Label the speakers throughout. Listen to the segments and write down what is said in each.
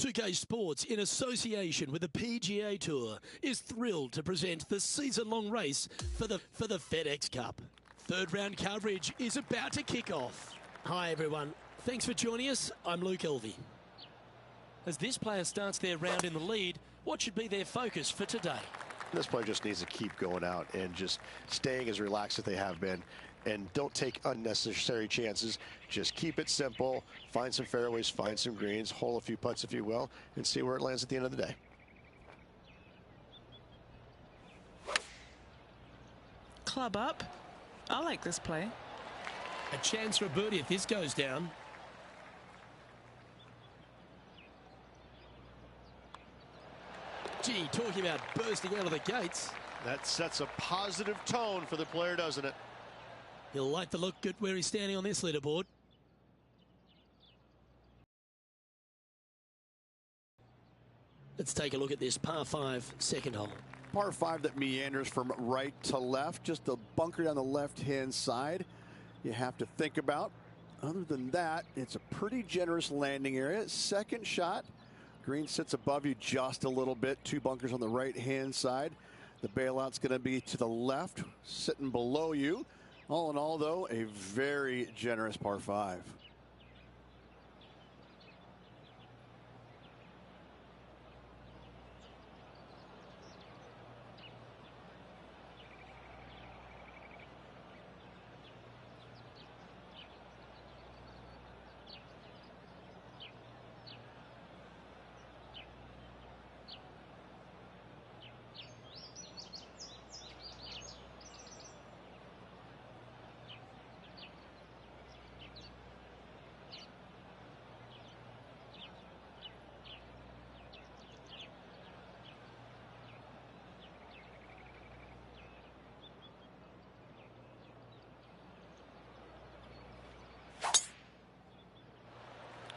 Speaker 1: 2K Sports, in association with the PGA Tour, is thrilled to present the season-long race for the FedEx Cup. Third round coverage is about to kick off. Hi everyone, thanks for joining us. I'm Luke Elvey. As this player starts their round in the lead, what should be their focus for today?
Speaker 2: This player just needs to keep going out and just staying as relaxed as they have been, and don't take unnecessary chances. Just keep it simple, find some fairways, find some greens, hole a few putts if you will, and see where it lands at the end of the day.
Speaker 3: Club up. I like this play.
Speaker 1: A chance for a birdie if this goes down. Gee, talking about bursting out of the gates.
Speaker 2: That sets a positive tone for the player, doesn't it?
Speaker 1: He'll like to look good where he's standing on this leaderboard. Let's take a look at this par 5 second hole.
Speaker 4: Par 5 that meanders from right to left, just a bunker down the left-hand side you have to think about. Other than that, it's a pretty generous landing area. Second shot, green sits above you just a little bit. 2 bunkers on the right-hand side. The bailout's going to be to the left, sitting below you. All in all, though, a very generous par 5.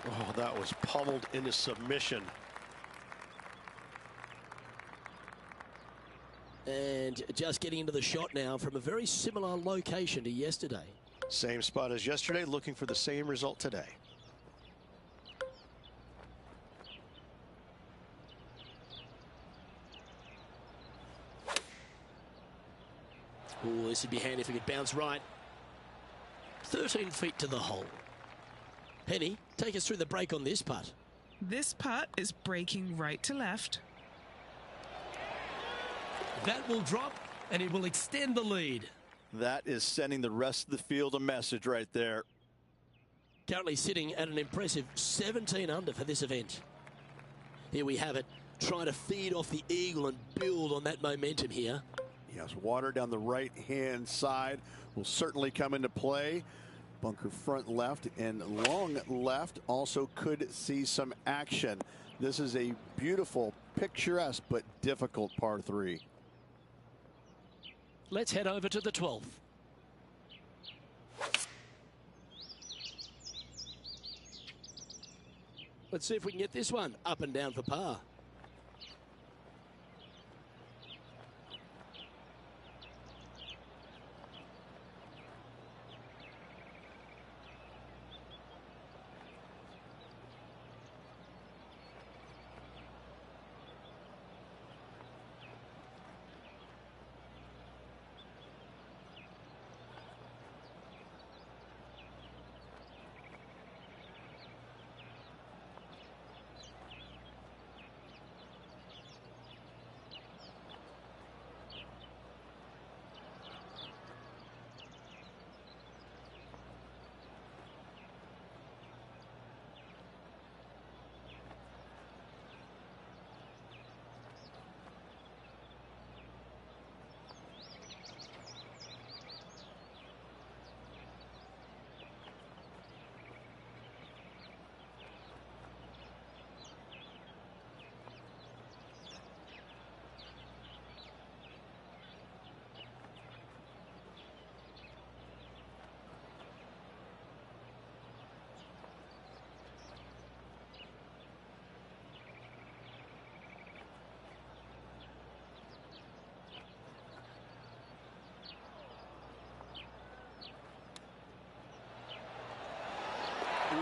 Speaker 2: Oh, that was pummeled into submission.
Speaker 1: And just getting into the shot now from a very similar location to yesterday.
Speaker 2: Same spot as yesterday, looking for the same result today.
Speaker 1: Oh, this would be handy if we could bounce right. 13 feet to the hole. Penny, take us through the break on this putt.
Speaker 3: This putt is breaking right to left.
Speaker 1: That will drop, and it will extend the lead.
Speaker 4: That is sending the rest of the field a message right there.
Speaker 1: Currently sitting at an impressive 17 under for this event. Here we have it, trying to feed off the eagle and build on that momentum here.
Speaker 4: Yes, water down the right-hand side will certainly come into play. Bunker front left and long left also could see some action. This is a beautiful, picturesque, but difficult par 3.
Speaker 1: Let's head over to the 12th. Let's see if we can get this one up and down for par.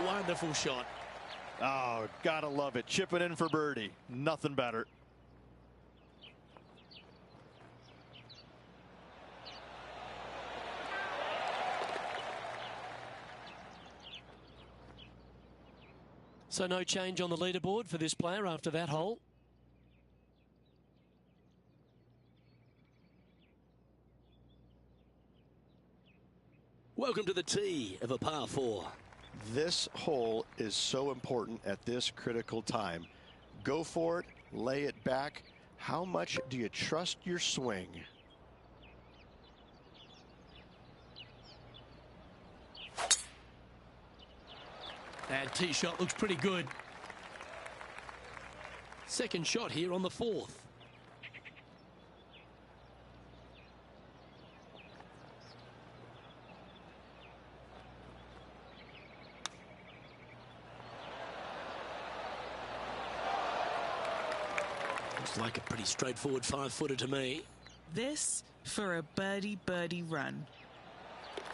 Speaker 1: Wonderful shot.
Speaker 5: Oh, gotta love it. Chipping in for birdie. Nothing better.
Speaker 1: So no change on the leaderboard for this player after that hole. Welcome to the tee of a par 4.
Speaker 2: This hole is so important at this critical time. Go for it, lay it back. How much do you trust your swing?
Speaker 1: That tee shot looks pretty good. Second shot here on the 4th. Looks like a pretty straightforward 5-footer to me.
Speaker 3: This for a birdie run.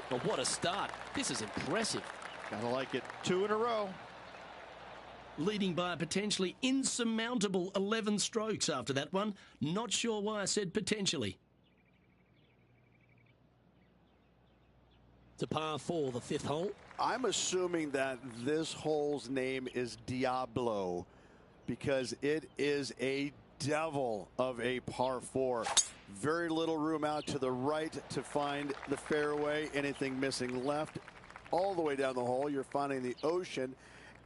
Speaker 1: But what a start. This is impressive.
Speaker 5: Gotta like it. 2 in a row.
Speaker 1: Leading by a potentially insurmountable 11 strokes after that one. Not sure why I said potentially. It's a par 4, the 5th hole.
Speaker 4: I'm assuming that this hole's name is Diablo because it is a devil of a par 4. Very little room out to the right to find the fairway. Anything missing left. All the way down the hole, you're finding the ocean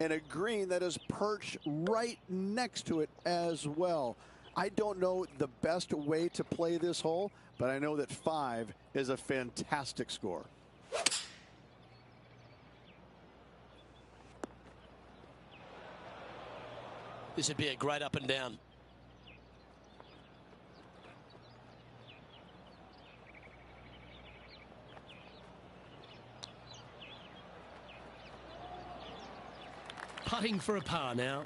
Speaker 4: and a green that is perched right next to it as well. I don't know the best way to play this hole, but I know that 5 is a fantastic score.
Speaker 1: This would be a great up and down. Putting for a par now.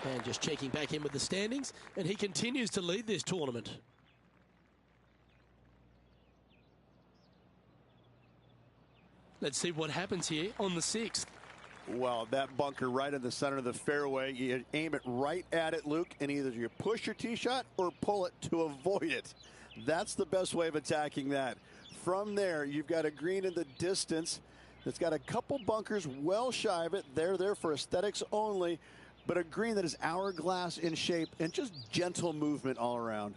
Speaker 1: And just checking back in with the standings, and he continues to lead this tournament. Let's see what happens here on the 6th.
Speaker 4: Well, that bunker right in the center of the fairway, you aim it right at it, Luke, and either you push your tee shot or pull it to avoid it. That's the best way of attacking that. From there, you've got a green in the distance that's got a couple bunkers well shy of it. They're there for aesthetics only, but a green that is hourglass in shape and just gentle movement all around.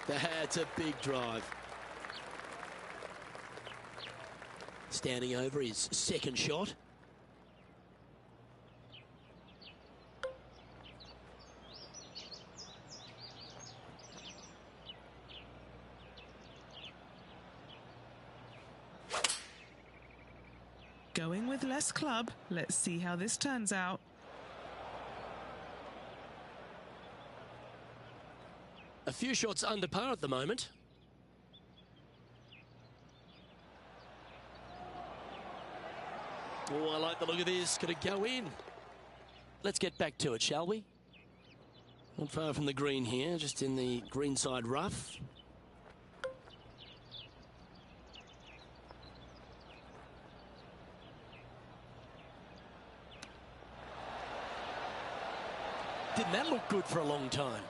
Speaker 1: That's a big drive. Standing over his second shot.
Speaker 3: Going with less club. Let's see how this turns out.
Speaker 1: A few shots under par at the moment. Oh, I like the look of this. Could it go in? Let's get back to it, shall we? Not far from the green here, just in the greenside rough. Didn't that look good for a long time?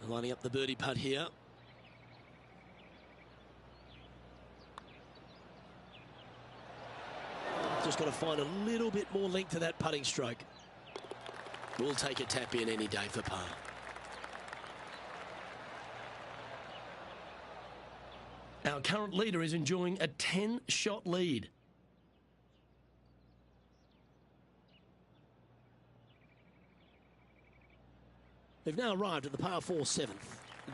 Speaker 1: Lining up the birdie putt here. Just got to find a little bit more length to that putting stroke. We'll take a tap in any day for par. Our current leader is enjoying a 10-shot lead. They've now arrived at the par 4 7th.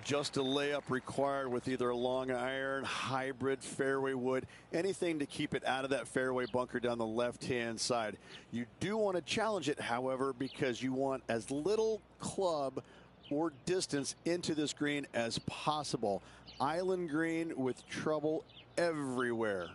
Speaker 4: Just a layup required with either a long iron, hybrid, fairway wood, anything to keep it out of that fairway bunker down the left-hand side. You do want to challenge it, however, because you want as little club or distance into this green as possible. Island green with trouble everywhere.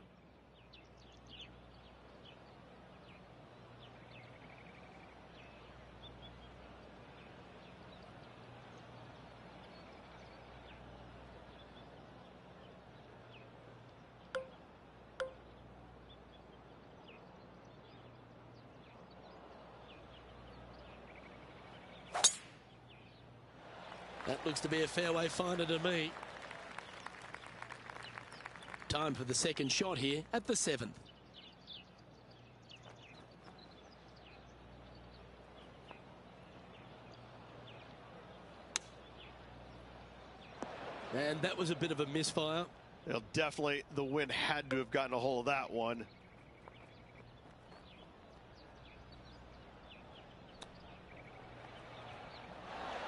Speaker 1: That looks to be a fairway finder to me. Time for the second shot here at the 7th. And that was a bit of a misfire.
Speaker 2: Well, definitely the wind had to have gotten a hold of that one.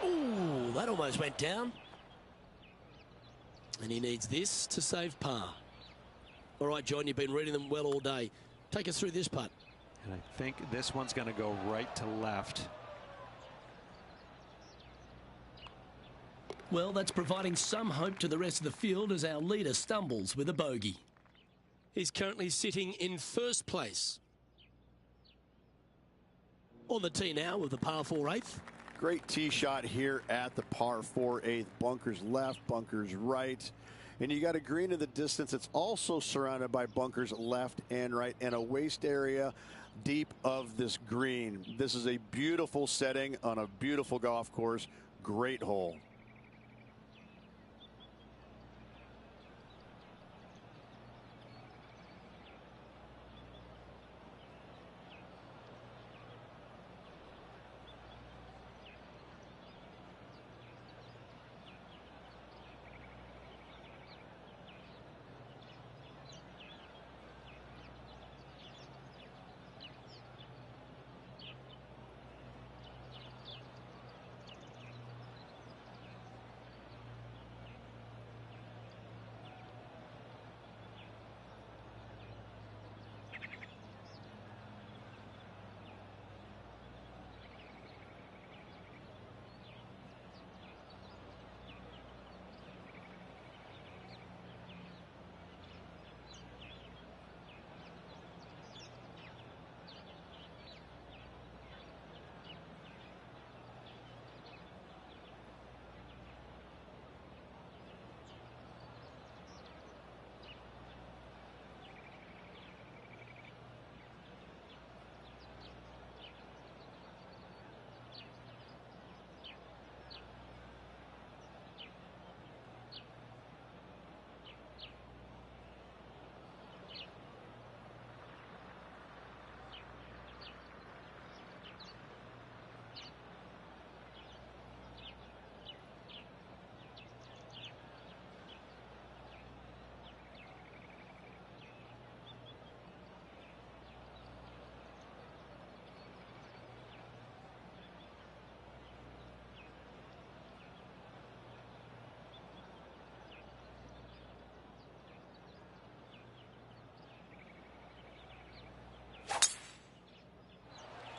Speaker 1: Ooh, that almost went down. And he needs this to save par. All right, John, you've been reading them well all day. Take us through this putt.
Speaker 6: And I think this one's going to go right to left.
Speaker 1: Well, that's providing some hope to the rest of the field as our leader stumbles with a bogey. He's currently sitting in first place. On the tee now with the par 4 8th.
Speaker 4: Great tee shot here at the par 4 8th. Bunkers left, bunkers right. And you got a green in the distance. It's also surrounded by bunkers left and right and a waste area deep of this green. This is a beautiful setting on a beautiful golf course. Great hole.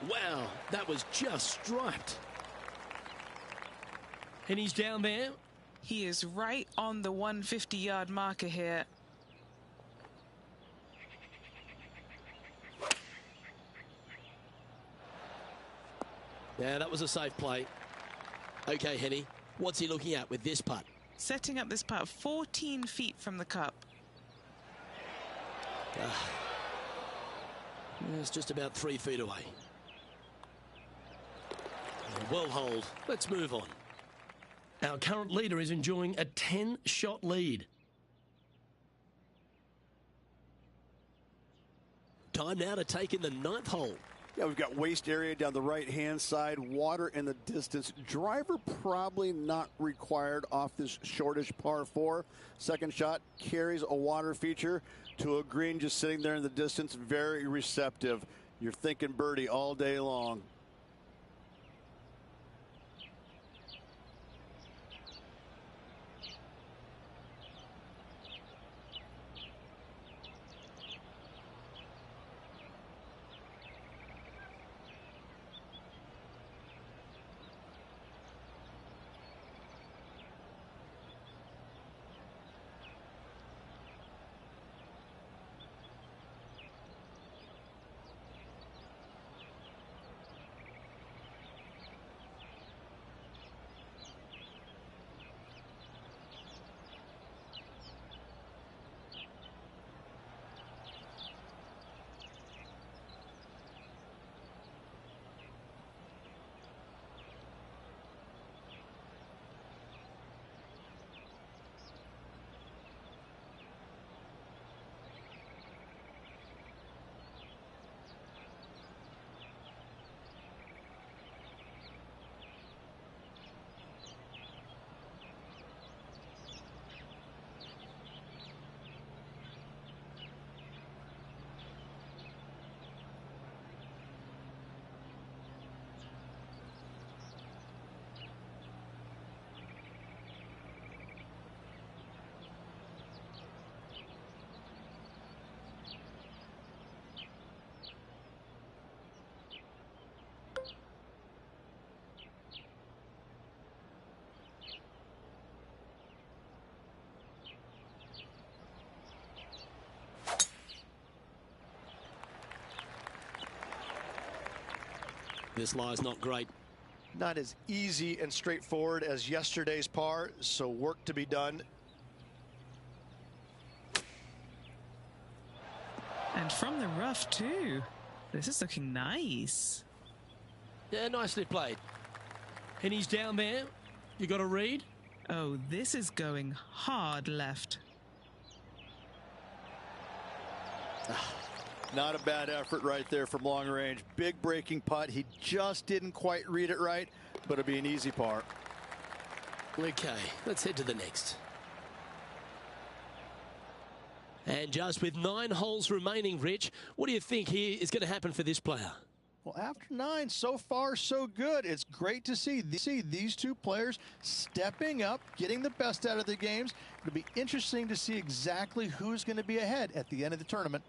Speaker 1: Wow, that was just striped. And he's down there.
Speaker 3: He is right on the 150-yard marker here.
Speaker 1: Yeah, that was a safe play. Okay, Henny, what's he looking at with this putt?
Speaker 3: Setting up this putt 14 feet from the cup.
Speaker 1: It's just about 3 feet away. Well holed. Let's move on. Our current leader is enjoying a 10-shot lead. Time now to take in the 9th hole.
Speaker 4: Yeah, we've got waste area down the right-hand side, water in the distance. Driver probably not required off this shortish par 4. Second shot carries a water feature to a green just sitting there in the distance, very receptive. You're thinking birdie all day long.
Speaker 1: This lie's not great.
Speaker 2: Not as easy and straightforward as yesterday's par, so work to be done.
Speaker 3: And from the rough too. This is looking nice.
Speaker 1: Yeah, nicely played. And he's down there. You got a read?
Speaker 3: Oh, this is going hard left.
Speaker 5: Not a bad effort right there from long range. Big breaking putt. He just didn't quite read it right, but it'll be an easy par.
Speaker 1: Okay, let's head to the next. And just with 9 holes remaining, Rich, what do you think here is going to happen for this player?
Speaker 5: Well, after 9, so far so good. It's great to see these two players stepping up, getting the best out of their games. It'll be interesting to see exactly who's going to be ahead at the end of the tournament.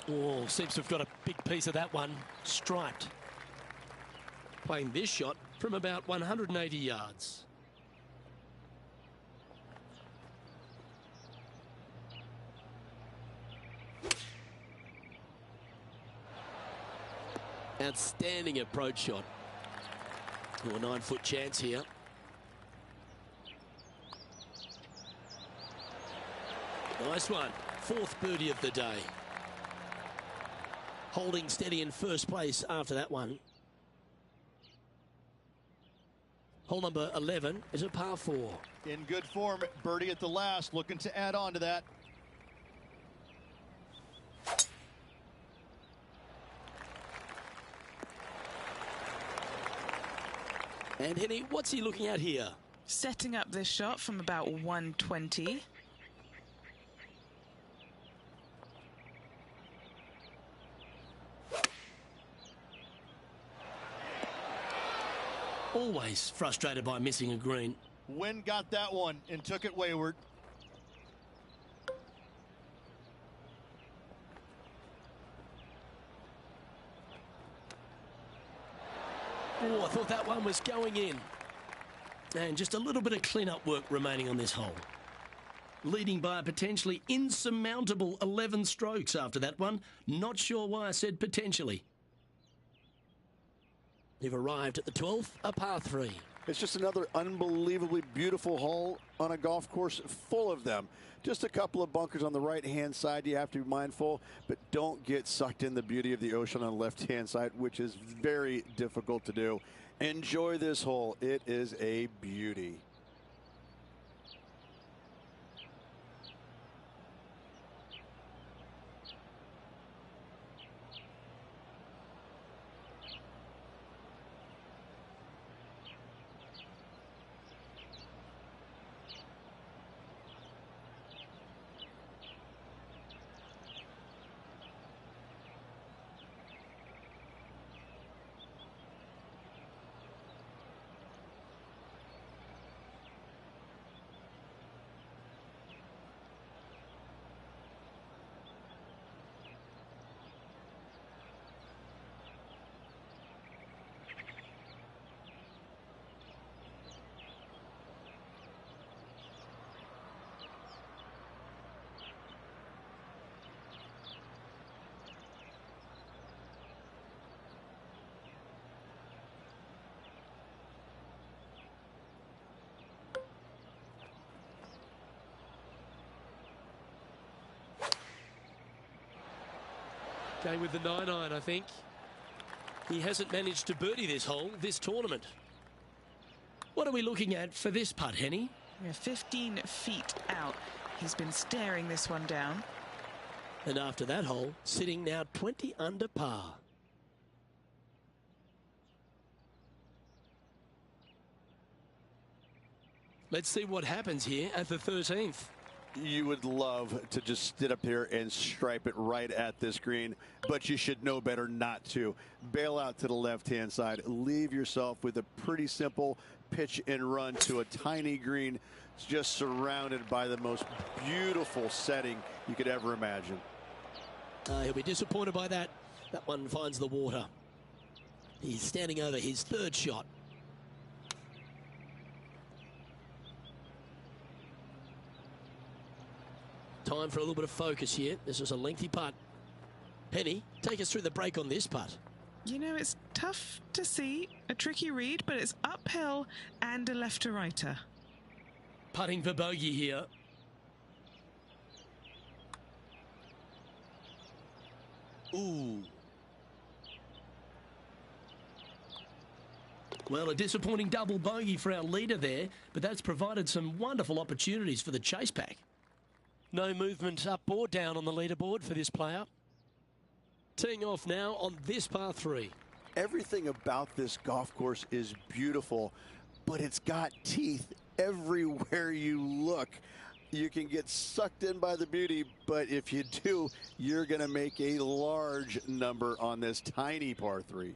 Speaker 1: Oh, seems to have got a big piece of that one. Striped. Playing this shot from about 180 yards. Outstanding approach shot. Oh, a 9-foot chance here. Nice one. 4th birdie of the day. Holding steady in first place after that one. Hole number 11 is a par 4.
Speaker 5: In good form, birdie at the last, looking to add on to that.
Speaker 1: And Henny, what's he looking at here?
Speaker 3: Setting up this shot from about 120.
Speaker 1: Always frustrated by missing a green.
Speaker 5: Wynn got that one and took it wayward.
Speaker 1: Oh, I thought that one was going in. And just a little bit of clean-up work remaining on this hole. Leading by a potentially insurmountable 11 strokes after that one. Not sure why I said potentially. They've arrived at the 12th, a par 3.
Speaker 4: It's just another unbelievably beautiful hole on a golf course full of them. Just a couple of bunkers on the right-hand side you have to be mindful, but don't get sucked in the beauty of the ocean on the left-hand side, which is very difficult to do. Enjoy this hole. It is a beauty.
Speaker 1: Going with the 9-iron, I think. He hasn't managed to birdie this hole, this tournament. What are we looking at for this putt, Henny?
Speaker 3: We're 15 feet out. He's been staring this one down.
Speaker 1: And after that hole, sitting now 20 under par. Let's see what happens here at the 13th.
Speaker 4: You would love to just sit up here and stripe it right at this green, but you should know better not to. Bail out to the left-hand side. Leave yourself with a pretty simple pitch and run to a tiny green, just surrounded by the most beautiful setting you could ever imagine.
Speaker 1: He'll be disappointed by that. That one finds the water. He's standing over his 3rd shot. Time for a little bit of focus here. This is a lengthy putt. Henny, take us through the break on this putt.
Speaker 3: You know, it's tough to see, a tricky read, but it's uphill and a left to righter.
Speaker 1: Putting for bogey here. Ooh. Well, a disappointing double bogey for our leader there, but that's provided some wonderful opportunities for the chase pack. No movement up or down on the leaderboard for this player. Teeing off now on this par 3.
Speaker 4: Everything about this golf course is beautiful, but it's got teeth everywhere you look. You can get sucked in by the beauty, but if you do, you're going to make a large number on this tiny par 3.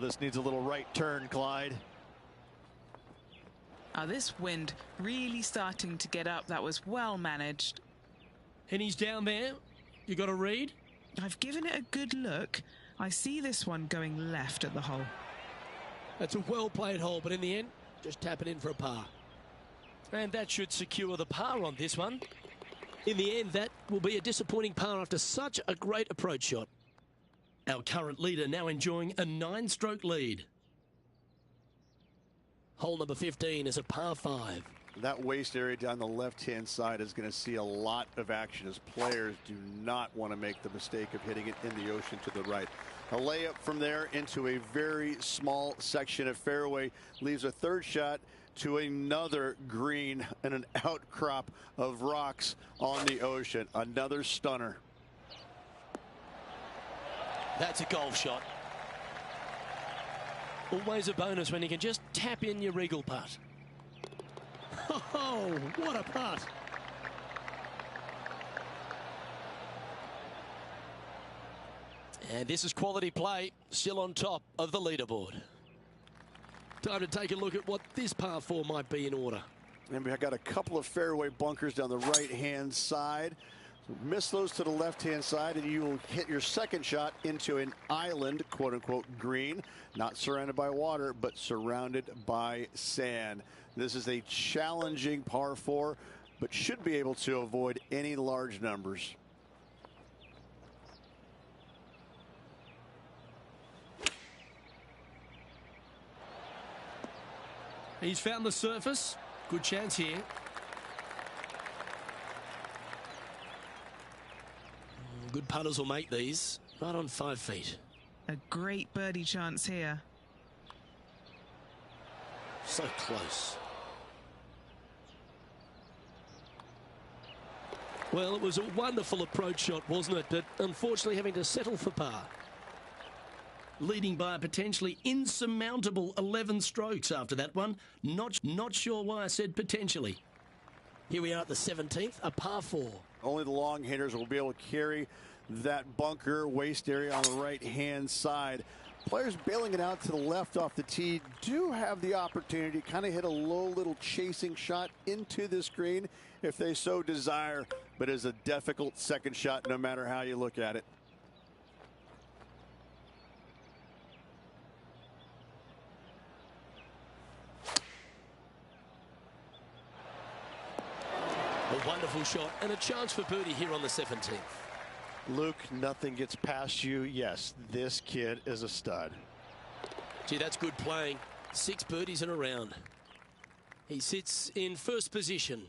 Speaker 5: this needs a little right turn, Clyde.
Speaker 3: This wind really starting to get up. That was well managed.
Speaker 1: And he's down there. You got a read?
Speaker 3: I've given it a good look. I see this one going left at the hole.
Speaker 1: That's a well-played hole, but in the end, just tap it in for a par. And that should secure the par on this one. In the end, that will be a disappointing par after such a great approach shot. Our current leader now enjoying a 9-stroke lead. Hole number 15 is a par 5.
Speaker 4: That waist area down the left-hand side is going to see a lot of action as players do not want to make the mistake of hitting it in the ocean to the right. A layup from there into a very small section of fairway leaves a third shot to another green and an outcrop of rocks on the ocean. Another stunner.
Speaker 1: That's a golf shot. Always a bonus when you can just tap in your regal putt. Oh, what a putt. And this is quality play, still on top of the leaderboard. Time to take a look at what this par 4 might be in order.
Speaker 4: And we've got a couple of fairway bunkers down the right-hand side. So miss those to the left-hand side, and you will hit your second shot into an island, quote-unquote, green. Not surrounded by water, but surrounded by sand. This is a challenging par 4, but should be able to avoid any large numbers.
Speaker 1: He's found the surface. Good chance here. Good putters will make these. Right on 5 feet.
Speaker 3: A great birdie chance here.
Speaker 1: So close. Well, it was a wonderful approach shot, wasn't it? But unfortunately having to settle for par. Leading by a potentially insurmountable 11 strokes after that one. Not sure why I said potentially. Here we are at the 17th, a par 4.
Speaker 4: Only the long hitters will be able to carry that bunker waist area on the right-hand side. Players bailing it out to the left off the tee do have the opportunity to kind of hit a low little chasing shot into this green if they so desire, but it's a difficult second shot no matter how you look at it.
Speaker 1: A wonderful shot and a chance for birdie here on the 17th.
Speaker 2: Luke, nothing gets past you. Yes, this kid is a stud.
Speaker 1: Gee, that's good playing. 6 birdies in a round. He sits in first position.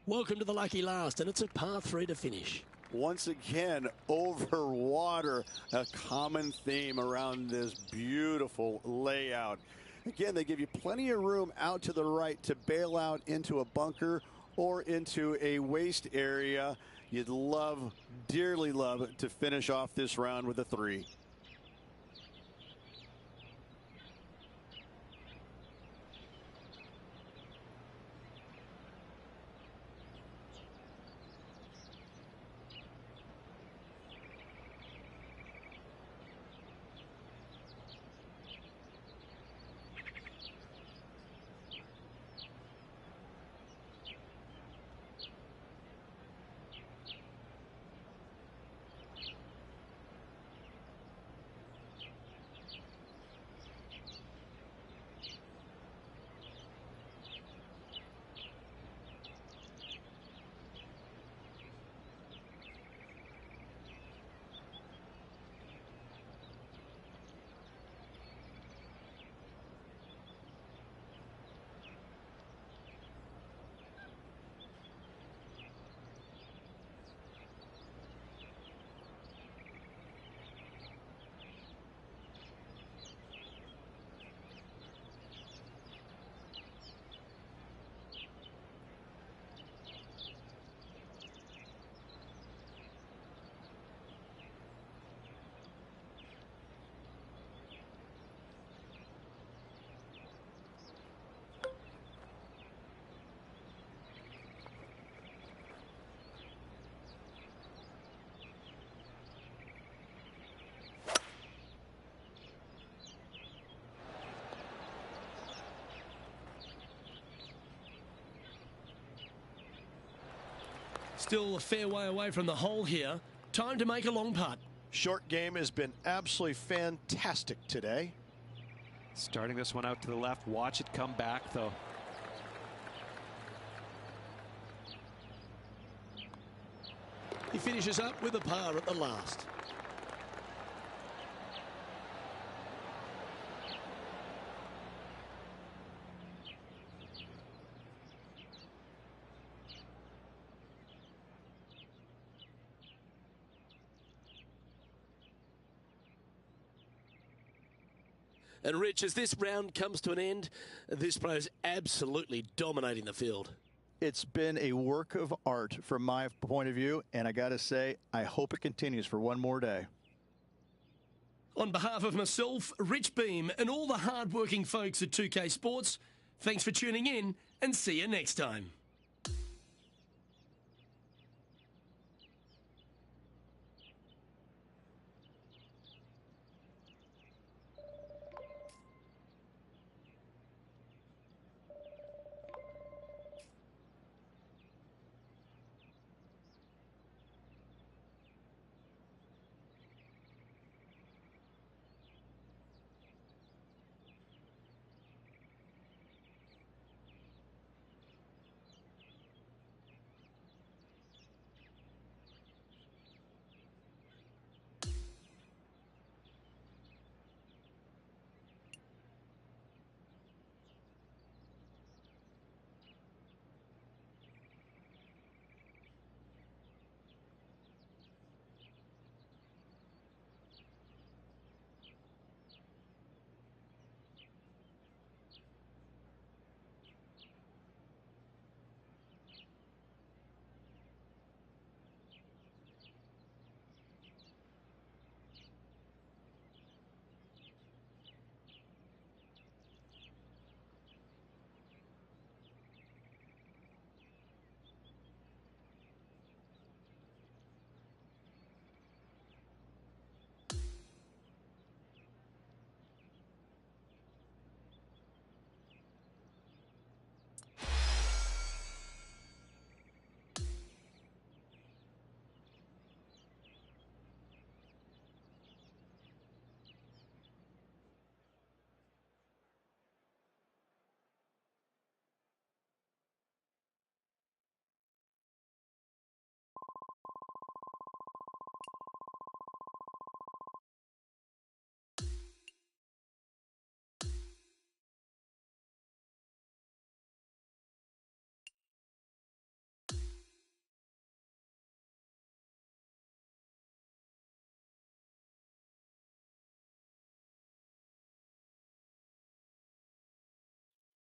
Speaker 1: Welcome to the lucky last, and it's a par 3 to finish.
Speaker 4: Once again, over water, a common theme around this beautiful layout. Again, they give you plenty of room out to the right to bail out into a bunker or into a waist area. You'd love, dearly love, to finish off this round with a 3.
Speaker 1: Still a fair way away from the hole here. Time to make a long putt.
Speaker 2: Short game has been absolutely fantastic today.
Speaker 6: Starting this one out to the left. Watch it come back, though.
Speaker 1: He finishes up with a par at the last. And Rich, as this round comes to an end, this player is absolutely dominating the field.
Speaker 5: It's been a work of art from my point of view, and I got to say, I hope it continues for one more day.
Speaker 1: On behalf of myself, Rich Beam, and all the hard-working folks at 2K Sports, thanks for tuning in, and see you next time.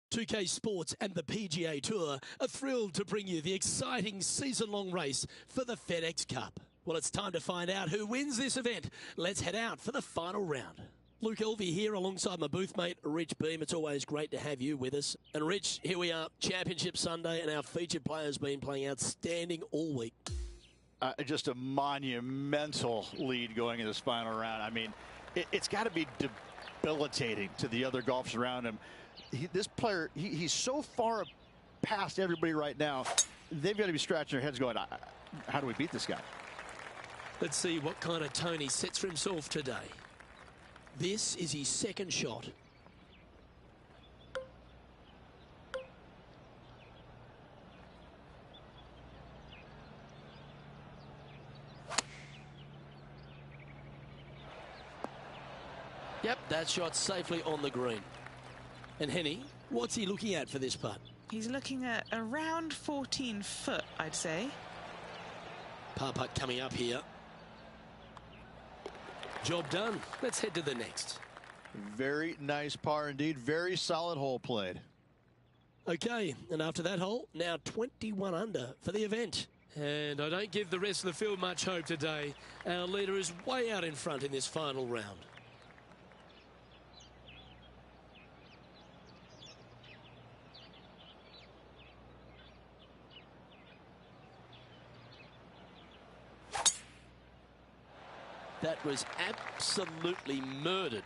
Speaker 1: .2K Sports and the PGA Tour are thrilled to bring you the exciting season-long race for the FedEx Cup. Well, it's time to find out who wins this event. Let's head out for the final round. Luke Elvey here alongside my booth mate, Rich Beam. It's always great to have you with us. And Rich, here we are, Championship Sunday, and our featured player's been playing outstanding all week.
Speaker 5: Just a monumental lead going in this final round. I mean, it's got to be debilitating to the other golfers around him. This player, he's so far past everybody right now. They've got to be scratching their heads going, how do we beat this guy?
Speaker 1: Let's see what kind of tone he sets for himself today. This is his second shot. Yep, that shot's safely on the green. And Henny, what's he looking at for this putt?
Speaker 3: He's looking at around 14 foot, I'd say.
Speaker 1: Par putt coming up here. Job done. Let's head to the next.
Speaker 5: Very nice par indeed. Very solid hole played.
Speaker 1: Okay, and after that hole, now 21 under for the event. And I don't give the rest of the field much hope today. Our leader is way out in front in this final round. That was absolutely murdered.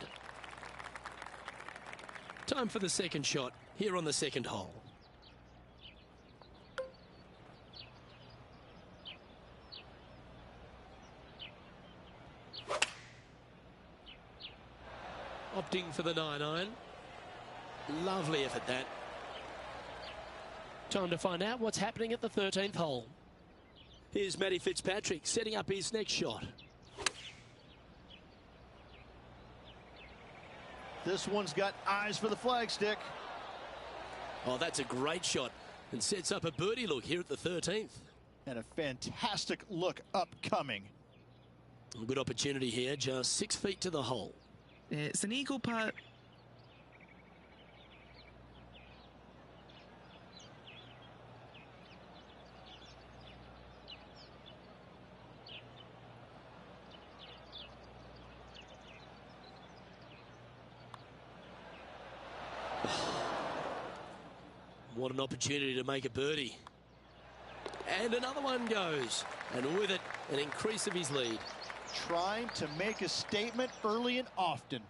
Speaker 1: Time for the second shot here on the second hole. Opting for the 9-iron. Lovely effort, that. Time to find out what's happening at the 13th hole. Here's Matty Fitzpatrick setting up his next shot.
Speaker 5: This one's got eyes for the flagstick.
Speaker 1: Oh, that's a great shot and sets up a birdie look here at the 13th.
Speaker 5: And a fantastic look upcoming.
Speaker 1: A good opportunity here, just 6 feet to the hole.
Speaker 3: It's an eagle putt.
Speaker 1: What an opportunity to make a birdie. And another one goes. And with it, an increase of his lead.
Speaker 5: Trying to make a statement early and often.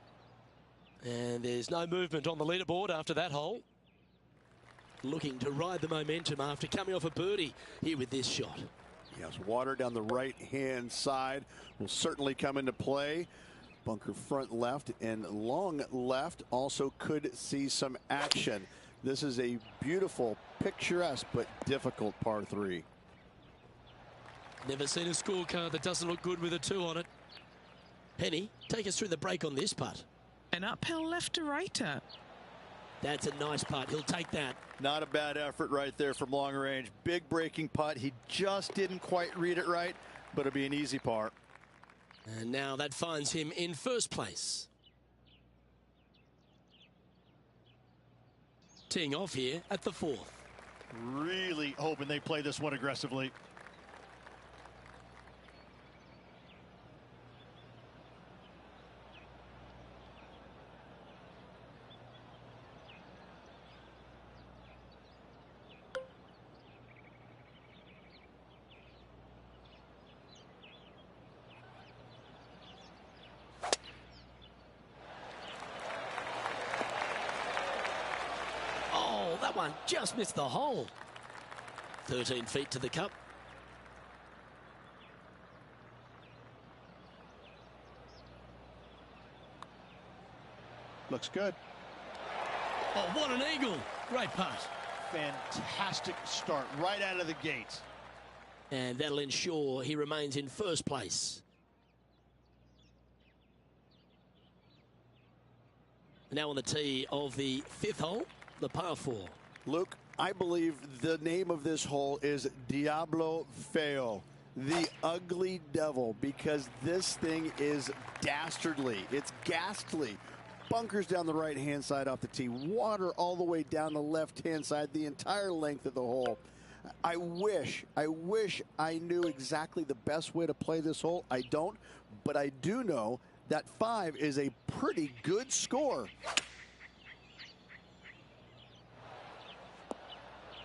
Speaker 1: And there's no movement on the leaderboard after that hole. Looking to ride the momentum after coming off a birdie here with this shot.
Speaker 4: Yes, water down the right-hand side will certainly come into play. Bunker front left and long left also could see some action. This is a beautiful, picturesque, but difficult par 3.
Speaker 1: Never seen a scorecard that doesn't look good with a 2 on it. Penny, take us through the break on this putt.
Speaker 3: An uphill left to righter.
Speaker 1: That's a nice putt. He'll take that.
Speaker 5: Not a bad effort right there from long range. Big breaking putt. He just didn't quite read it right, but it'll be an easy par.
Speaker 1: And now that finds him in first place. Teeing off here at the 4th.
Speaker 5: Really hoping they play this one aggressively.
Speaker 1: That one just missed the hole. 13 feet to the cup.
Speaker 5: Looks good.
Speaker 1: Oh, what an eagle. Great putt.
Speaker 5: Fantastic start right out of the gate.
Speaker 1: And that'll ensure he remains in first place. Now on the tee of the 5th hole, the par 4.
Speaker 4: Luke, I believe the name of this hole is Diablo Feo, the ugly devil, because this thing is dastardly. It's ghastly. Bunkers down the right-hand side off the tee. Water all the way down the left-hand side, the entire length of the hole. I wish I knew exactly the best way to play this hole. I don't, but I do know that 5 is a pretty good score.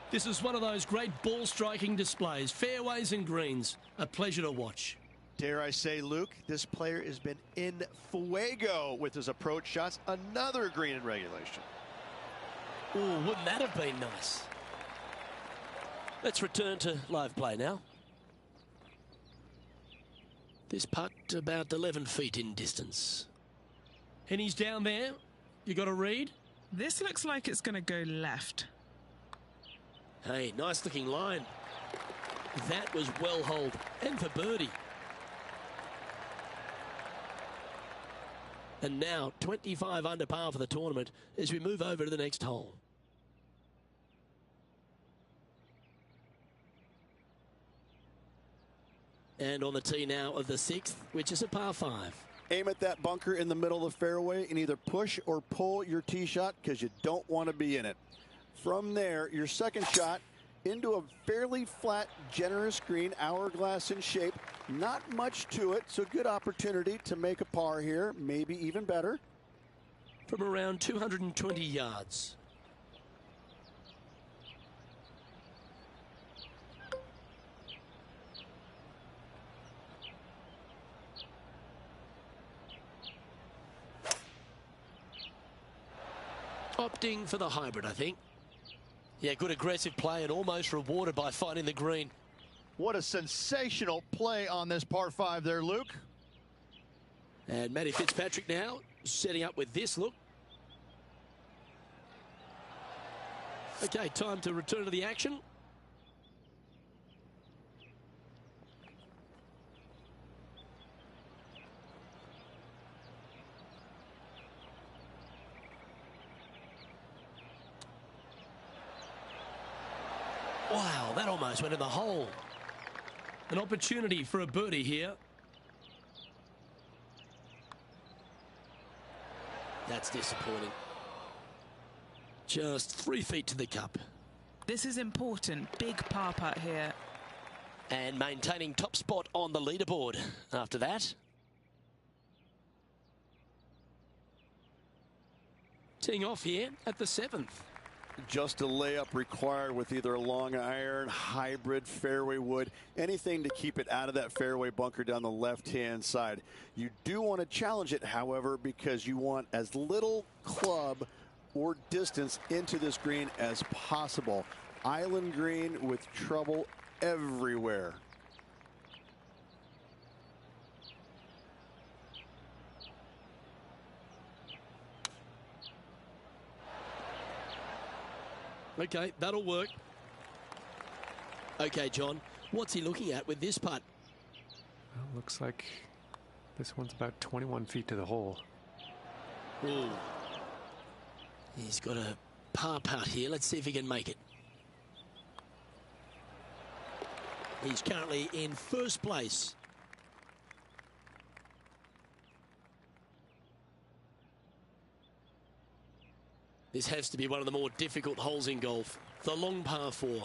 Speaker 1: This is one of those great ball striking displays. Fairways and greens. A pleasure to watch.
Speaker 5: Dare I say, Luke, this player has been in fuego with his approach shots. Another green in regulation.
Speaker 1: Ooh, wouldn't that have been nice? Let's return to live play now. This putt about 11 feet in distance. And he's down there. You got a read?
Speaker 3: This looks like it's going to go left.
Speaker 1: Hey, nice looking line. That was well holed. And for birdie. And now 25 under par for the tournament as we move over to the next hole. And on the tee now of the 6th, which is a par 5.
Speaker 4: Aim at that bunker in the middle of the fairway and either push or pull your tee shot because you don't want to be in it. From there, your second shot into a fairly flat, generous green, hourglass in shape. Not much to it, so good opportunity to make a par here, maybe even better.
Speaker 1: From around 220 yards. Opting for the hybrid, I think. Yeah, good aggressive play and almost rewarded by finding the green.
Speaker 5: What a sensational play on this par 5 there, Luke.
Speaker 1: And Matty Fitzpatrick now setting up with this look. Okay, time to return to the action. Wow, that almost went in the hole. An opportunity for a birdie here. That's disappointing. Just 3 feet to the cup.
Speaker 3: This is important. Big par putt here.
Speaker 1: And maintaining top spot on the leaderboard after that. Teeing off here at the 7th.
Speaker 4: Just a layup required with either a long iron, hybrid, fairway wood, anything to keep it out of that fairway bunker down the left-hand side. You do want to challenge it, however, because you want as little club or distance into this green as possible. Island green with trouble everywhere.
Speaker 1: Okay, that'll work. Okay, John, what's he looking at with this putt?
Speaker 6: Well, looks like this one's about 21 feet to the hole.
Speaker 1: Ooh. He's got a par putt here. Let's see if he can make it. He's currently in first place. This has to be one of the more difficult holes in golf. The long par 4.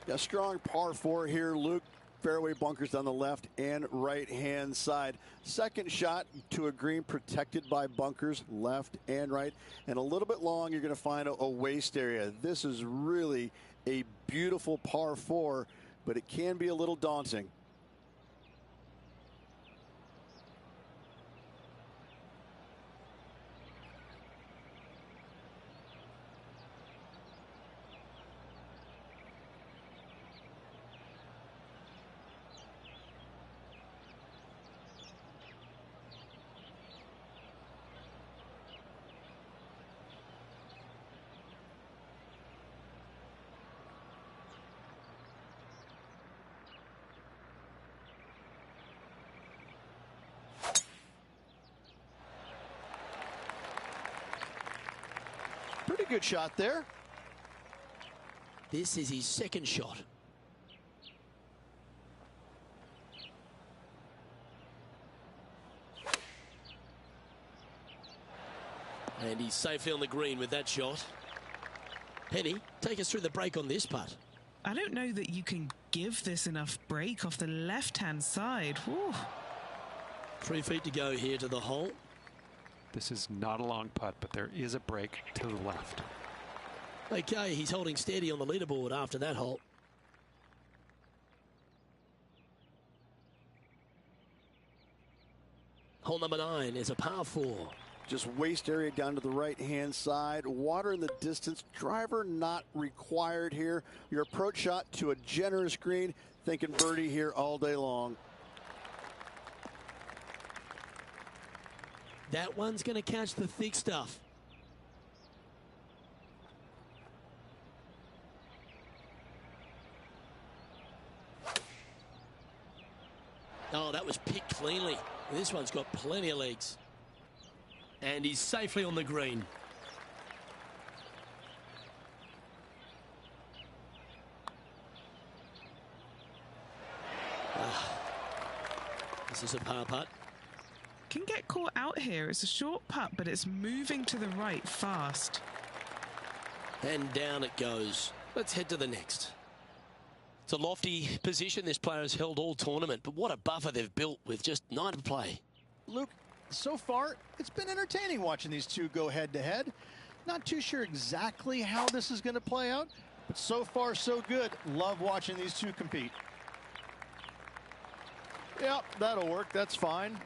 Speaker 4: A strong par 4 here, Luke. Fairway bunkers down the left and right hand side. Second shot to a green protected by bunkers left and right, and a little bit long you're going to find a waste area. This is really a beautiful par 4, but it can be a little daunting.
Speaker 5: Pretty good shot there.
Speaker 1: This is his second shot. And he's safely on the green with that shot. Penny, take us through the break on this putt.
Speaker 3: I don't know that you can give this enough break off the left-hand side. Woo.
Speaker 1: 3 feet to go here to the hole.
Speaker 6: This is not a long putt, but there is a break to the left.
Speaker 1: Okay, he's holding steady on the leaderboard after that hole. Hole number 9 is a par 4.
Speaker 4: Just waste area down to the right hand side. Water in the distance. Driver not required here. Your approach shot to a generous green. Thinking birdie here all day long.
Speaker 1: That one's going to catch the thick stuff. Oh, that was picked cleanly. This one's got plenty of legs. And he's safely on the green. This is a par putt.
Speaker 3: Can get caught out here. It's a short putt, but it's moving to the right fast.
Speaker 1: And down it goes. Let's head to the next. It's a lofty position this player has held all tournament, but what a buffer they've built with just 9 to play.
Speaker 5: Luke, so far, it's been entertaining watching these two go head-to-head. Not too sure exactly how this is going to play out, but so far, so good. Love watching these two compete. Yep, that'll work. That's fine.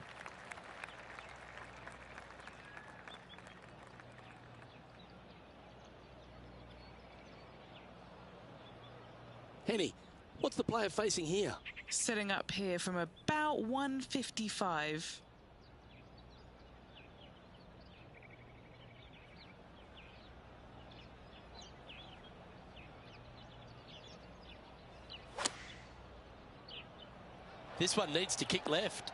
Speaker 1: Henny, what's the player facing here?
Speaker 3: Setting up here from about 155.
Speaker 1: This one needs to kick left.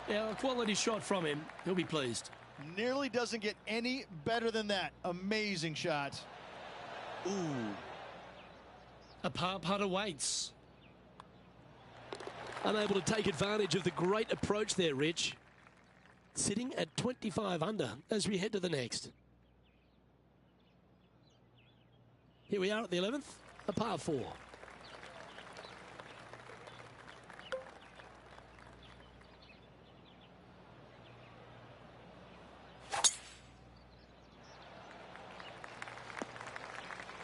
Speaker 1: Yeah, a quality shot from him. He'll be pleased.
Speaker 5: Nearly doesn't get any better than that. Amazing shot.
Speaker 1: Ooh. A par putt awaits. Unable to take advantage of the great approach there, Rich. Sitting at 25 under as we head to the next. Here we are at the 11th, a par 4.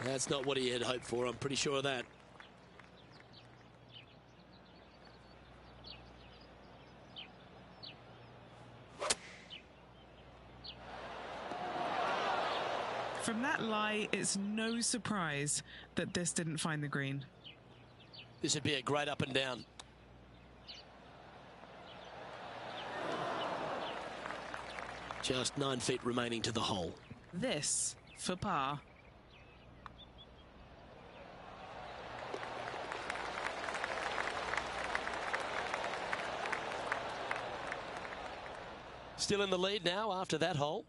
Speaker 1: That's not what he had hoped for, I'm pretty sure of that.
Speaker 3: From that lie, it's no surprise that this didn't find the green.
Speaker 1: This would be a great up and down. Just 9 feet remaining to the hole.
Speaker 3: This for par.
Speaker 1: Still in the lead now after that hole.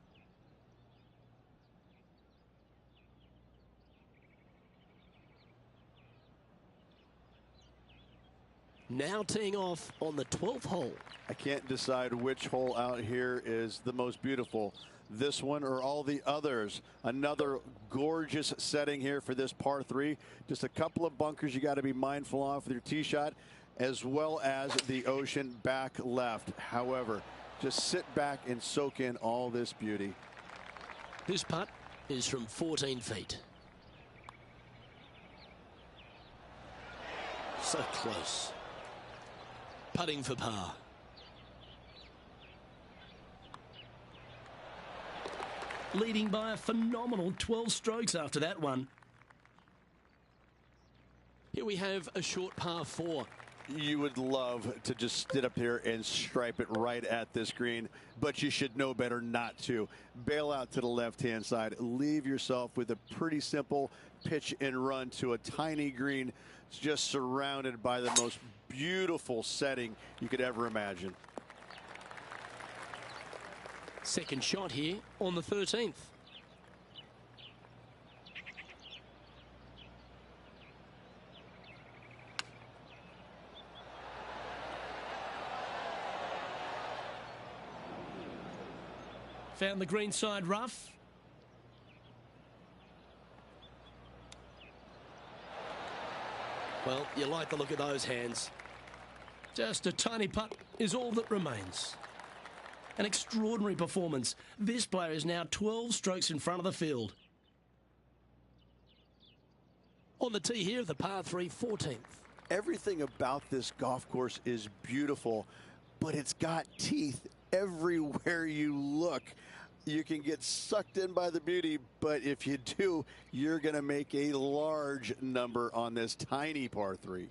Speaker 1: Now teeing off on the 12th hole.
Speaker 4: I can't decide which hole out here is the most beautiful, this one or all the others. Another gorgeous setting here for this par 3. Just a couple of bunkers you got to be mindful of with your tee shot, as well as the ocean back left. However, just sit back and soak in all this beauty.
Speaker 1: This putt is from 14 feet. So close. Putting for par. Leading by a phenomenal 12 strokes after that one. Here we have a short par 4.
Speaker 4: You would love to just sit up here and stripe it right at this green, but you should know better not to. Bail out to the left-hand side. Leave yourself with a pretty simple pitch and run to a tiny green. It's just surrounded by the most beautiful setting you could ever imagine.
Speaker 1: Second shot here on the 13th. Found the green side rough. Well, you like the look of those hands. Just a tiny putt is all that remains. An extraordinary performance. This player is now 12 strokes in front of the field. On the tee here, the par 3, 14th.
Speaker 4: Everything about this golf course is beautiful, but it's got teeth everywhere you look. You can get sucked in by the beauty, but if you do, you're going to make a large number on this tiny par 3.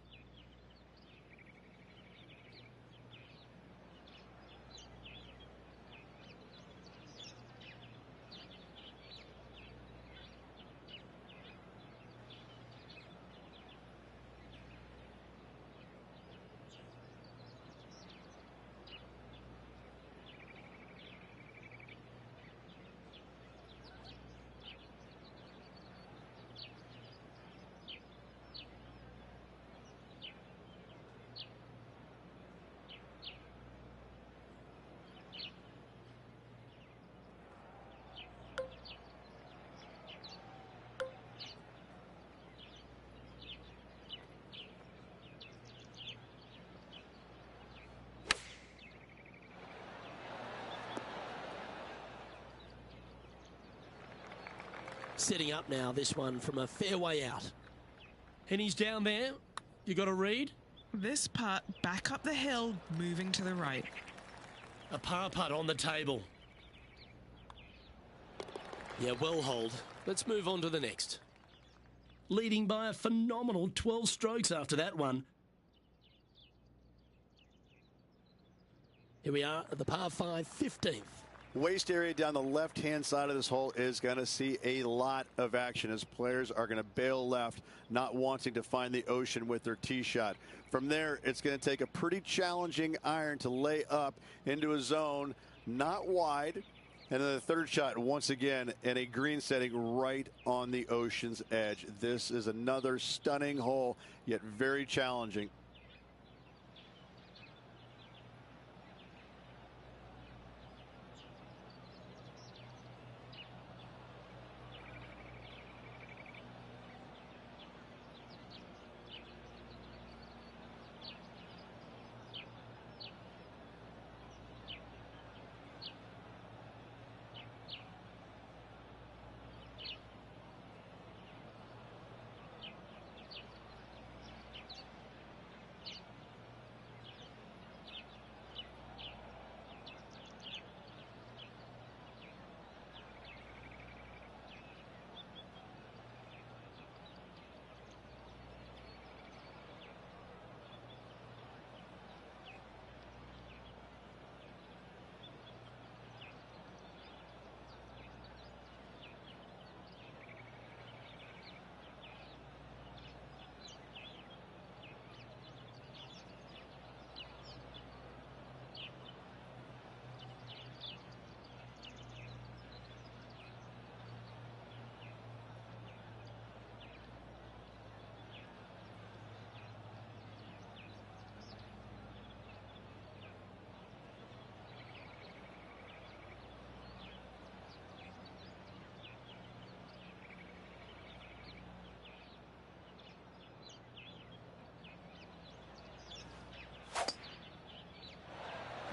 Speaker 1: Setting up now, this one from a fairway out. And he's down there. You got to read.
Speaker 3: This putt back up the hill, moving to the right.
Speaker 1: A par putt on the table. Yeah, well hold. Let's move on to the next. Leading by a phenomenal 12 strokes after that one. Here we are at the par 5, 15th.
Speaker 4: waist area down the left-hand side of this hole is going to see a lot of action as players are going to bail left, not wanting to find the ocean with their tee shot. From there, it's going to take a pretty challenging iron to lay up into a zone not wide. And then the third shot, once again, in a green setting right on the ocean's edge. This is another stunning hole, yet very challenging.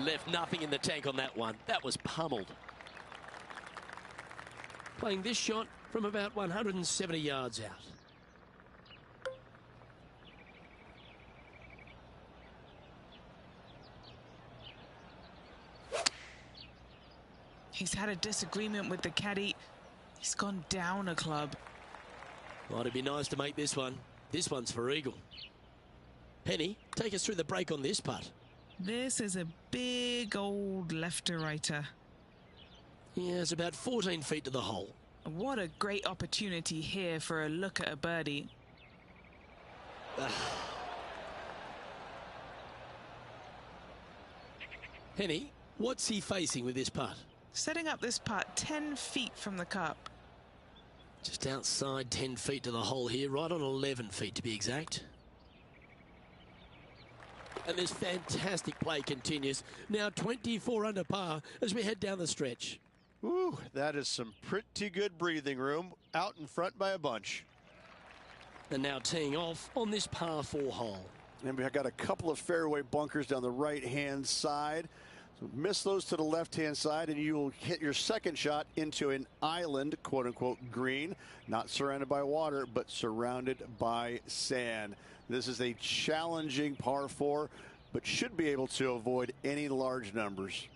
Speaker 1: Left nothing in the tank on that one. That was pummeled. Playing this shot from about 170 yards out.
Speaker 3: He's had a disagreement with the caddy. He's gone down a club.
Speaker 1: Might it be nice to make this one. This one's for eagle. Penny, take us through the break on this putt.
Speaker 3: This is a big old left-to-righter.
Speaker 1: Yeah, it's about 14 feet to the hole.
Speaker 3: What a great opportunity here for a look at a birdie.
Speaker 1: Penny, what's he facing with this putt?
Speaker 3: Setting up this putt 10 feet from the cup.
Speaker 1: Just outside 10 feet to the hole here, right on 11 feet to be exact. And this fantastic play continues. Now 24 under par as we head down the stretch.
Speaker 2: Ooh, that is some pretty good breathing room out in front by a bunch.
Speaker 1: And now teeing off on this par 4 hole.
Speaker 4: And we've got a couple of fairway bunkers down the right-hand side. So miss those to the left-hand side, and you will hit your second shot into an island, quote-unquote, green. Not surrounded by water, but surrounded by sand. This is a challenging par 4, but should be able to avoid any large numbers.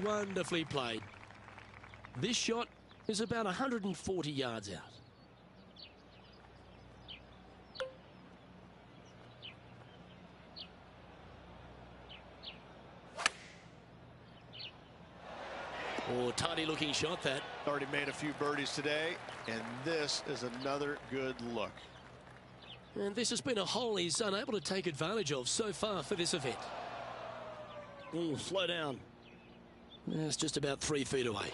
Speaker 1: Wonderfully played. This shot is about 140 yards out. Oh, tidy looking shot that.
Speaker 2: Already made a few birdies today, and this is another good look.
Speaker 1: And this has been a hole he's unable to take advantage of so far for this event. Oh, slow down. It's just about 3 feet away.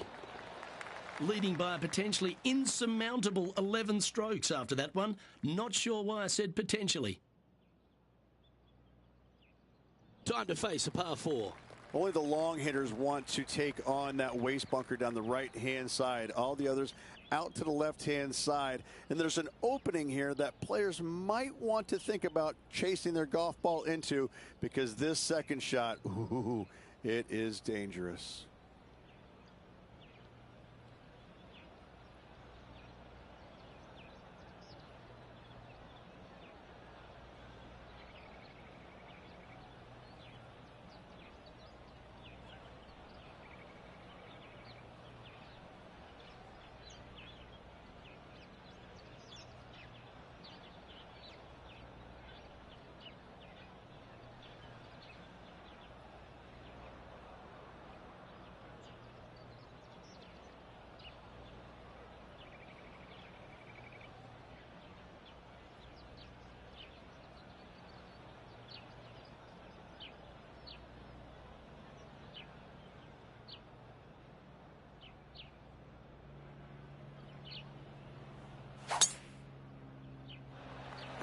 Speaker 1: Leading by a potentially insurmountable 11 strokes after that one. Not sure why I said potentially. Time to face a par 4.
Speaker 4: Only the long hitters want to take on that waist bunker down the right-hand side. All the others out to the left-hand side. And there's an opening here that players might want to think about chasing their golf ball into, because this second shot, ooh, it is dangerous.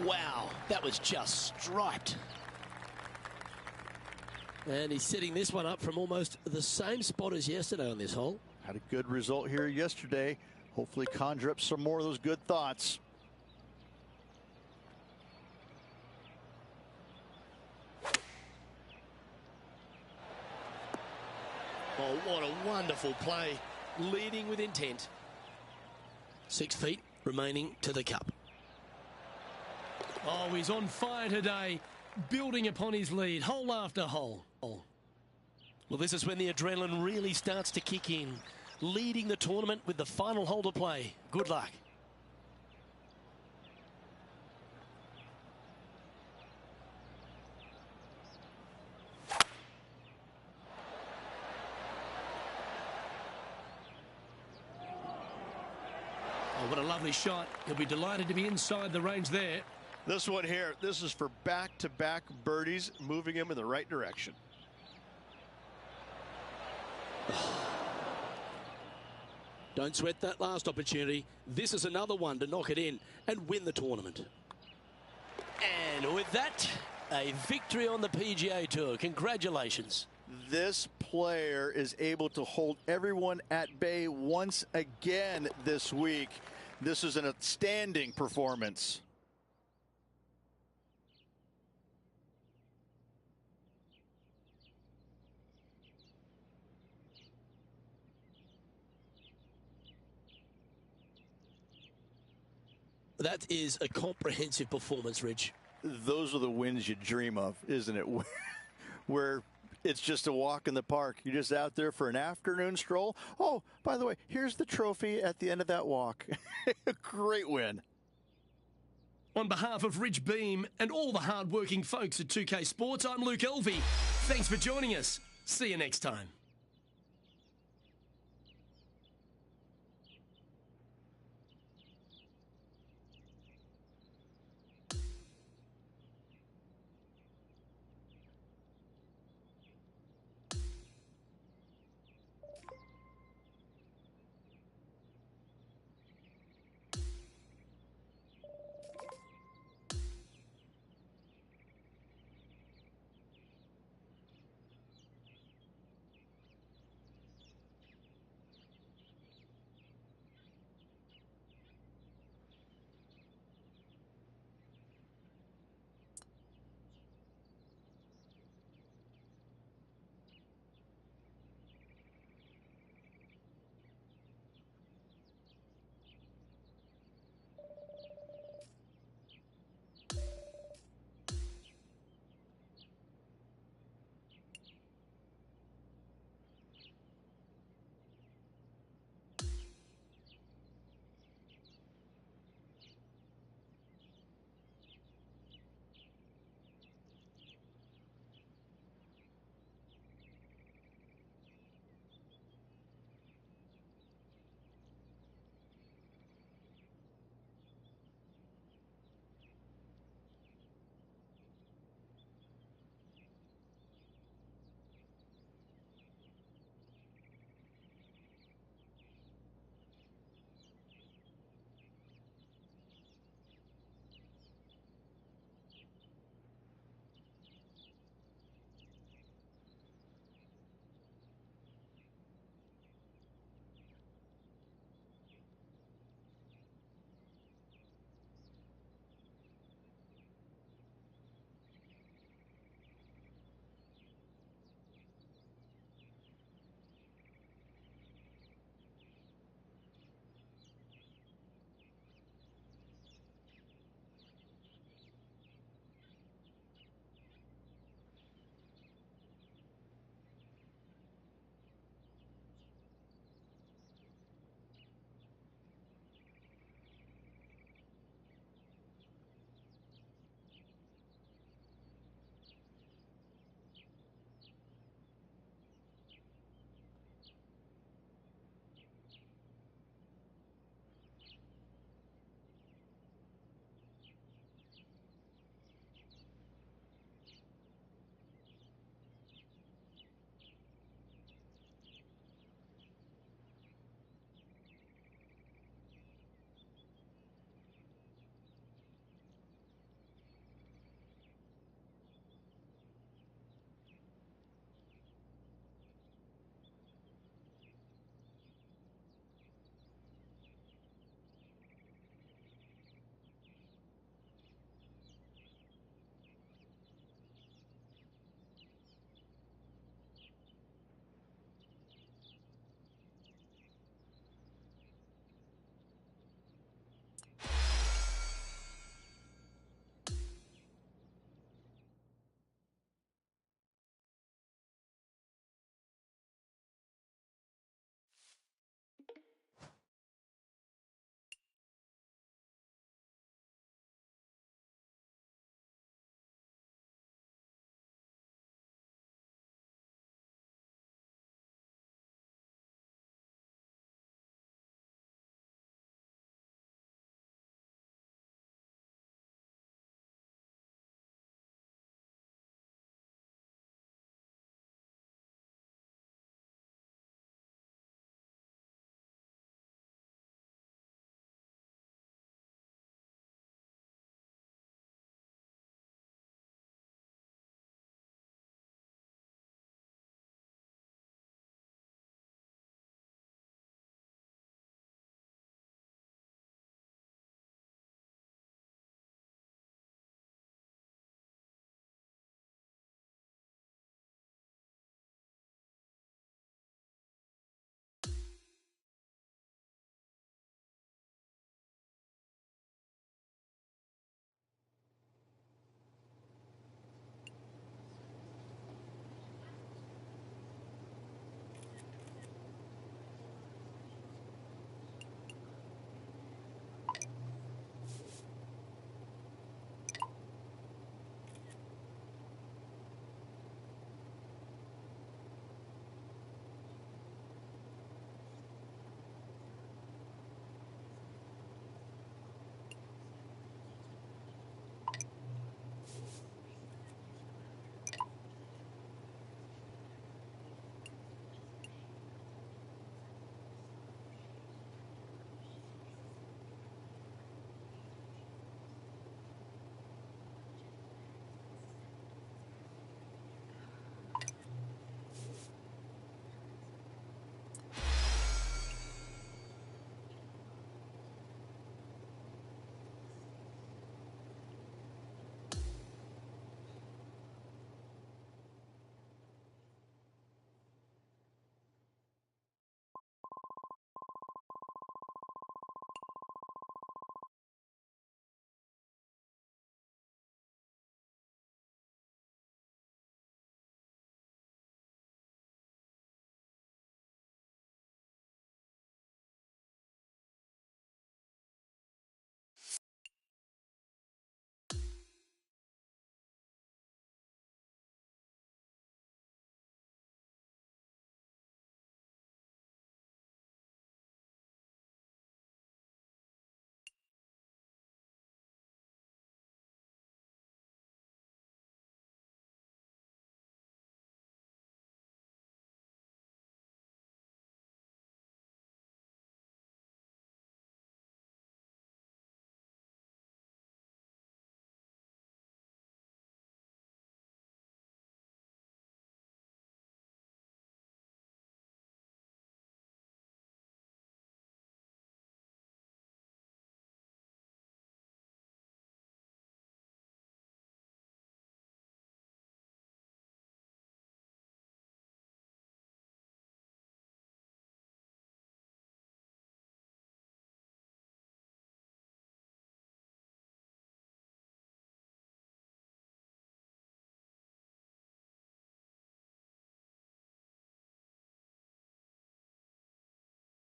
Speaker 1: Wow, that was just striped. And he's setting this one up from almost the same spot as yesterday on this hole.
Speaker 4: Had a good result here yesterday. Hopefully conjure up some more of those good thoughts.
Speaker 1: Oh, what a wonderful play. Leading with intent. 6 feet remaining to the cup. Oh, he's on fire today. Building upon his lead, hole after hole. Well, this is when the adrenaline really starts to kick in. Leading the tournament with the final hole to play. Good luck. Oh, what a lovely shot. He'll be delighted to be inside the range there.
Speaker 2: This one here, this is for back-to-back birdies, moving him in the right direction.
Speaker 1: Don't sweat that last opportunity. This is another one to knock it in and win the tournament. And with that, a victory on the PGA Tour. Congratulations.
Speaker 4: This player is able to hold everyone at bay once again this week. This is an outstanding performance.
Speaker 1: That is a comprehensive performance, Rich.
Speaker 4: Those are the wins you dream of, isn't it? Where it's just a walk in the park. You're just out there for an afternoon stroll. Oh, by the way, here's the trophy at the end of that walk. Great win.
Speaker 1: On behalf of Rich Beam and all the hard-working folks at 2K Sports, I'm Luke Elvey. Thanks for joining us. See you next time.